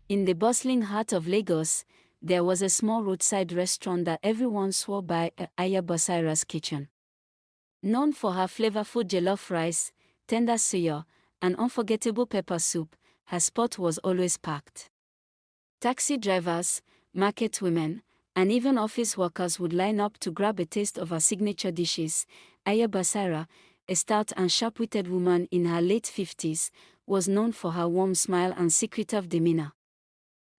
In the bustling heart of Lagos, there was a small roadside restaurant that everyone swore by, Aya Basira's Kitchen. Known for her flavorful jollof rice, tender suya, and unforgettable pepper soup, her spot was always packed. Taxi drivers, market women, and even office workers would line up to grab a taste of her signature dishes. Aya Basira, a stout and sharp-witted woman in her late 50s, was known for her warm smile and secretive demeanor.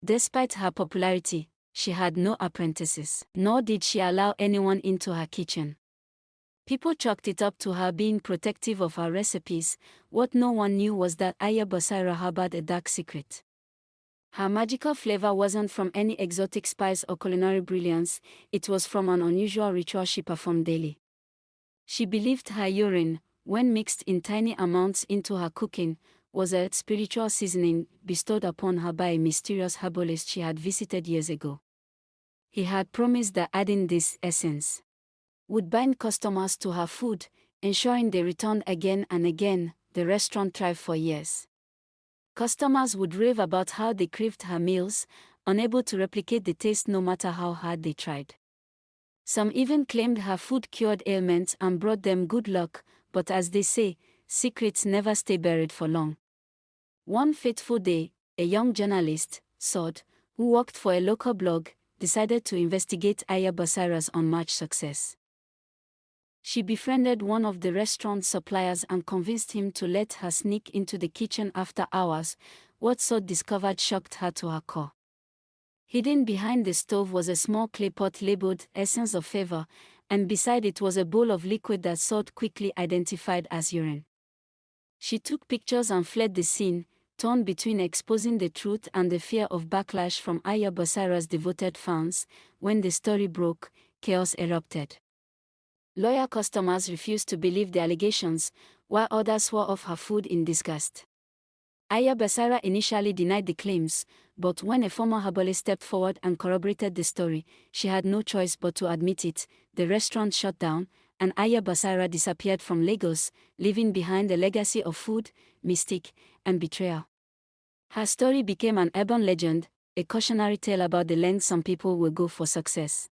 Despite her popularity, she had no apprentices, nor did she allow anyone into her kitchen. People chalked it up to her being protective of her recipes. What no one knew was that Aya Basira harbored a dark secret. Her magical flavor wasn't from any exotic spice or culinary brilliance, it was from an unusual ritual she performed daily. She believed her urine, when mixed in tiny amounts into her cooking, was a spiritual seasoning bestowed upon her by a mysterious herbalist she had visited years ago. He had promised that adding this essence would bind customers to her food, ensuring they returned again and again. The restaurant thrived for years. Customers would rave about how they craved her meals, unable to replicate the taste no matter how hard they tried. Some even claimed her food cured ailments and brought them good luck, but as they say, secrets never stay buried for long. One fateful day, a young journalist, Sod, who worked for a local blog, decided to investigate Aya Basira's unmatched success. She befriended one of the restaurant's suppliers and convinced him to let her sneak into the kitchen after hours. What Sod discovered shocked her to her core. Hidden behind the stove was a small clay pot labeled Essence of Favor, and beside it was a bowl of liquid that Sod quickly identified as urine. She took pictures and fled the scene, torn between exposing the truth and the fear of backlash from Aya Basira's devoted fans. When the story broke, chaos erupted. Loyal customers refused to believe the allegations, while others swore off her food in disgust. Aya Basira initially denied the claims, but when a former herbalist stepped forward and corroborated the story, she had no choice but to admit it. The restaurant shut down, and Aya Basira disappeared from Lagos, leaving behind a legacy of food, mystique, and betrayal. Her story became an urban legend, a cautionary tale about the lengths some people will go for success.